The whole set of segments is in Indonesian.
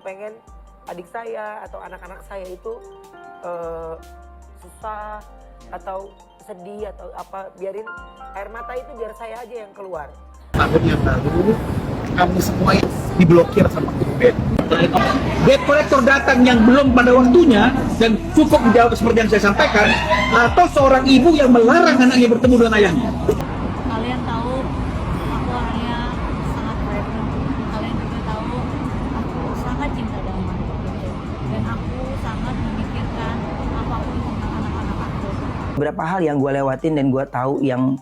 pengen adik saya atau anak-anak saya itu susah atau sedih atau apa, biarin air mata itu biar saya aja yang keluar. Tahun yang lalu kami semua diblokir sama Ruben. Debt collector datang yang belum pada waktunya dan cukup menjawab seperti yang saya sampaikan, atau seorang ibu yang melarang anaknya bertemu dengan ayahnya. Kalian tahu aku orangnya sangat baik, kalian juga tahu aku sangat cinta damai dan aku sangat memikirkan apapun tentang anak-anak aku. Beberapa hal yang gue lewatin dan gue tahu yang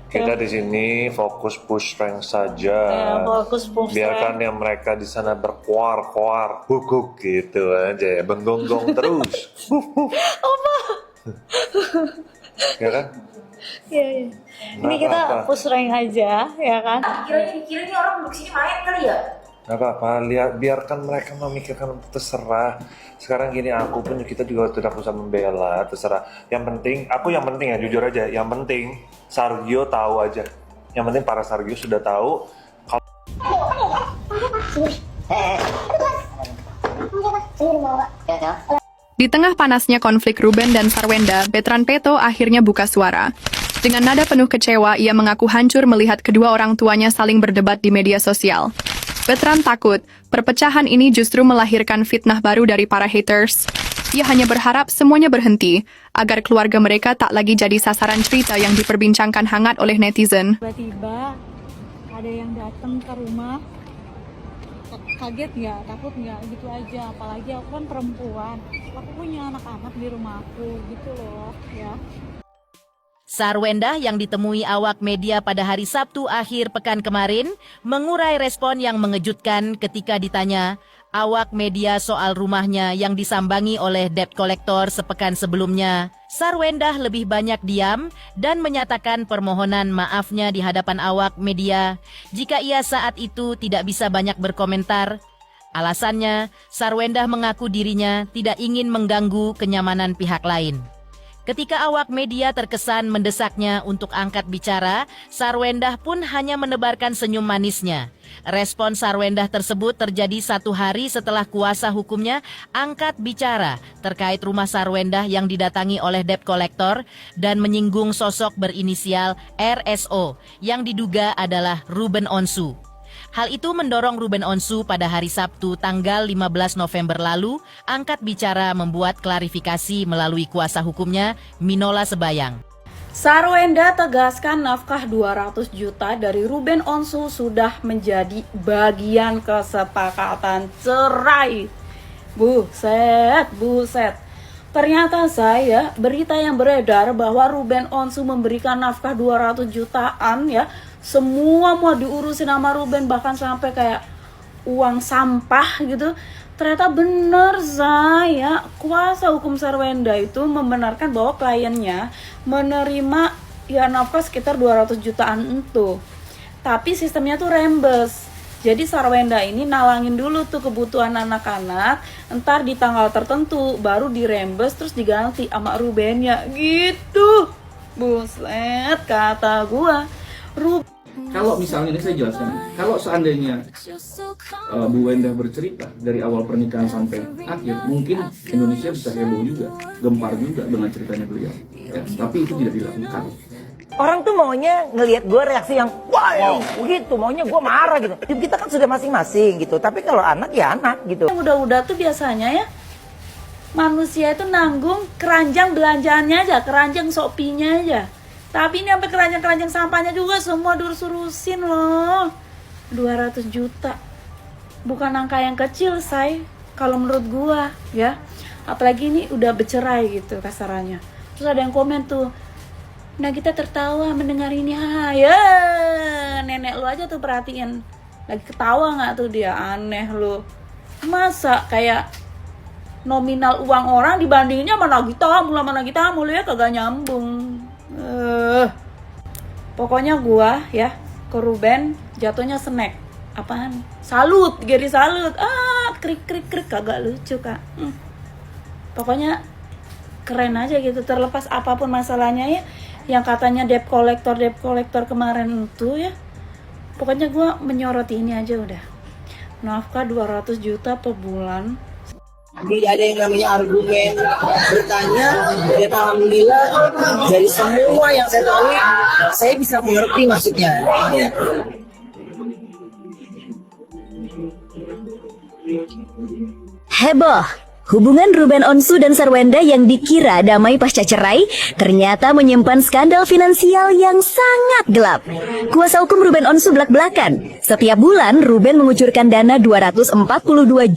Kita di sini fokus push rank saja. Fokus push Biarkan yang mereka di sana berkuar-kuar, hukuk gitu aja, benggonggong terus. Apa? Ya kan? Iya. Ini kita push rank aja, ya kan? Kira-kira ini orang duduk sini main kali ya? Gak apa-apa, biarkan mereka memikirkan, terserah. Sekarang gini, aku pun kita juga tidak usah membela, terserah. Yang penting ya, jujur aja. Yang penting Sargio tahu aja. Yang penting para Sargio sudah tahu. Di tengah panasnya konflik Ruben dan Sarwenda, Betran Peto akhirnya buka suara. Dengan nada penuh kecewa, ia mengaku hancur melihat kedua orang tuanya saling berdebat di media sosial. Betran takut, perpecahan ini justru melahirkan fitnah baru dari para haters. Ia hanya berharap semuanya berhenti, agar keluarga mereka tak lagi jadi sasaran cerita yang diperbincangkan hangat oleh netizen. Tiba-tiba ada yang datang ke rumah, kaget nggak, takut nggak, gitu aja. Apalagi aku kan perempuan, aku punya anak-anak di rumahku, gitu loh, ya. Sarwenda yang ditemui awak media pada hari Sabtu akhir pekan kemarin mengurai respon yang mengejutkan ketika ditanya awak media soal rumahnya yang disambangi oleh debt collector sepekan sebelumnya. Sarwenda lebih banyak diam dan menyatakan permohonan maafnya di hadapan awak media jika ia saat itu tidak bisa banyak berkomentar. Alasannya, Sarwenda mengaku dirinya tidak ingin mengganggu kenyamanan pihak lain. Ketika awak media terkesan mendesaknya untuk angkat bicara, Sarwenda pun hanya menebarkan senyum manisnya. Respon Sarwenda tersebut terjadi 1 hari setelah kuasa hukumnya angkat bicara terkait rumah Sarwenda yang didatangi oleh debt collector dan menyinggung sosok berinisial RSO yang diduga adalah Ruben Onsu. Hal itu mendorong Ruben Onsu pada hari Sabtu tanggal 15 November lalu angkat bicara membuat klarifikasi melalui kuasa hukumnya Minola Sebayang. Sarwenda tegaskan nafkah 200 juta dari Ruben Onsu sudah menjadi bagian kesepakatan cerai. Buset. Ternyata berita yang beredar bahwa Ruben Onsu memberikan nafkah 200 jutaan ya. Semua mau diurusin sama Ruben, bahkan sampai kayak uang sampah gitu. Ternyata benar kuasa hukum Sarwenda itu membenarkan bahwa kliennya menerima ya nafkah sekitar 200 jutaan itu. Tapi sistemnya tuh rembes. Jadi Sarwenda ini nalangin dulu tuh kebutuhan anak-anak, entar di tanggal tertentu baru dirembes terus diganti sama Rubennya gitu. Buset, kata gua. Kalau misalnya ini saya jelaskan, kalau seandainya Bu Wenda bercerita dari awal pernikahan sampai akhir, mungkin Indonesia bisa heboh juga, gempar juga dengan ceritanya beliau. Ya, tapi itu tidak dilakukan. Orang tuh maunya ngelihat gue reaksi yang wow gitu, maunya gue marah gitu. Kita kan sudah masing-masing gitu, tapi kalau anak ya anak gitu. Udah tuh biasanya ya manusia itu nanggung keranjang belanjaannya aja, keranjang Shopee-nya aja. Tapi ini sampai keranjang-keranjang sampahnya juga semua diurus-urusin loh. 200 juta. Bukan angka yang kecil, kalau menurut gua ya. Apalagi ini udah bercerai gitu kasarannya. Terus ada yang komen tuh, nah kita tertawa mendengar ini. Ya, nenek lu aja tuh perhatiin. Lagi ketawa gak tuh dia? Aneh lu. Masa kayak nominal uang orang dibandinginnya sama nagih tamu lu ya kagak nyambung. Pokoknya gua ya ke Ruben jatuhnya snack. Apaan? Salut, Gary salut. Krik kagak lucu kak. Pokoknya keren aja gitu, terlepas apapun masalahnya ya. Yang katanya debt collector kemarin itu ya, Pokoknya gue menyoroti ini aja udah. Nafkah 200 juta per bulan. Tidak ada yang namanya argumen bertanya. Dan alhamdulillah dari semua yang saya tahu, saya bisa mengerti maksudnya. Heboh. Hubungan Ruben Onsu dan Sarwenda yang dikira damai pasca cerai ternyata menyimpan skandal finansial yang sangat gelap. Kuasa hukum Ruben Onsu belak-belakan. Setiap bulan Ruben mengucurkan dana 242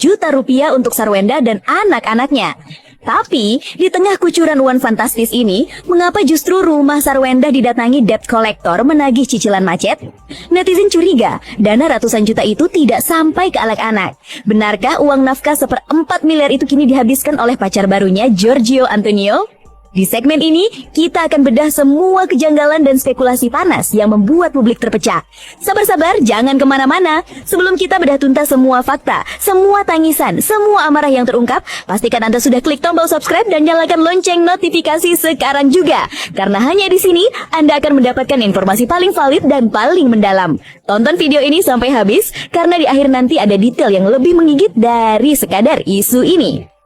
juta rupiah untuk Sarwenda dan anak-anaknya. Tapi, di tengah kucuran uang fantastis ini, mengapa justru rumah Sarwenda didatangi debt collector menagih cicilan macet? Netizen curiga, dana ratusan juta itu tidak sampai ke anak-anak. Benarkah uang nafkah 1/4 miliar itu kini dihabiskan oleh pacar barunya, Giorgio Antonio? Di segmen ini, kita akan bedah semua kejanggalan dan spekulasi panas yang membuat publik terpecah. Sabar-sabar, jangan kemana-mana. Sebelum kita bedah tuntas semua fakta, semua tangisan, semua amarah yang terungkap, pastikan Anda sudah klik tombol subscribe dan nyalakan lonceng notifikasi sekarang juga. Karena hanya di sini, Anda akan mendapatkan informasi paling valid dan paling mendalam. Tonton video ini sampai habis, karena di akhir nanti ada detail yang lebih menggigit dari sekadar isu ini.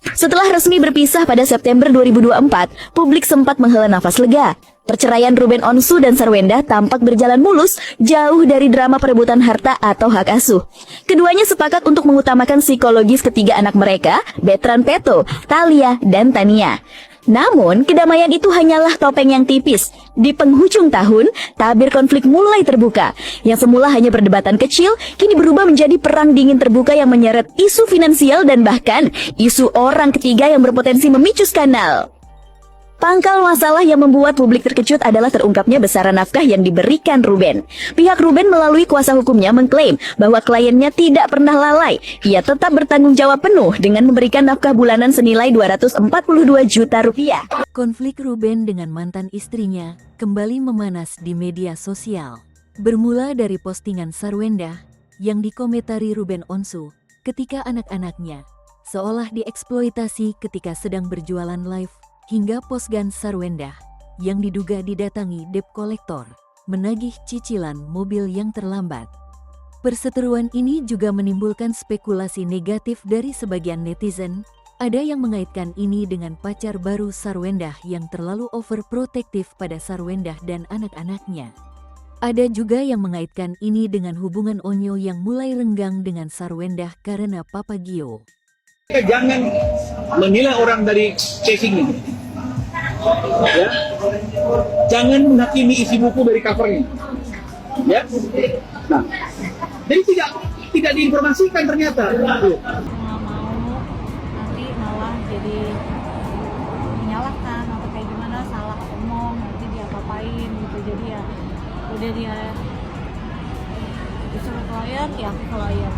Setelah resmi berpisah pada September 2024, publik sempat menghela nafas lega. Perceraian Ruben Onsu dan Sarwenda tampak berjalan mulus, jauh dari drama perebutan harta atau hak asuh. Keduanya sepakat untuk mengutamakan psikologis ketiga anak mereka, Betran Peto, Thalia, dan Tania. Namun, kedamaian itu hanyalah topeng yang tipis. Di penghujung tahun, tabir konflik mulai terbuka. Yang semula hanya perdebatan kecil, kini berubah menjadi perang dingin terbuka yang menyeret isu finansial dan bahkan isu orang ketiga yang berpotensi memicu skandal. Pangkal masalah yang membuat publik terkejut adalah terungkapnya besaran nafkah yang diberikan Ruben. Pihak Ruben melalui kuasa hukumnya mengklaim bahwa kliennya tidak pernah lalai. Ia tetap bertanggung jawab penuh dengan memberikan nafkah bulanan senilai 242 juta rupiah. Konflik Ruben dengan mantan istrinya kembali memanas di media sosial. Bermula dari postingan Sarwenda yang dikomentari Ruben Onsu ketika anak-anaknya seolah dieksploitasi ketika sedang berjualan live, hingga posgan Sarwenda yang diduga didatangi debt collector menagih cicilan mobil yang terlambat. Perseteruan ini juga menimbulkan spekulasi negatif dari sebagian netizen. Ada yang mengaitkan ini dengan pacar baru Sarwenda yang terlalu overprotektif pada Sarwenda dan anak-anaknya. Ada juga yang mengaitkan ini dengan hubungan Onyo yang mulai renggang dengan Sarwenda karena Papa Gio. Jangan menilai orang dari casing ini. Ya, jangan menghakimi isi buku dari covernya. Ya, nah, jadi tidak diinformasikan ternyata. Nggak mau, nanti malah jadi menyalahkan atau kayak gimana, salah ngomong, nanti dia apa-apain gitu. Jadi ya udah dia disuruh ke lawyer, ya aku ke lawyer.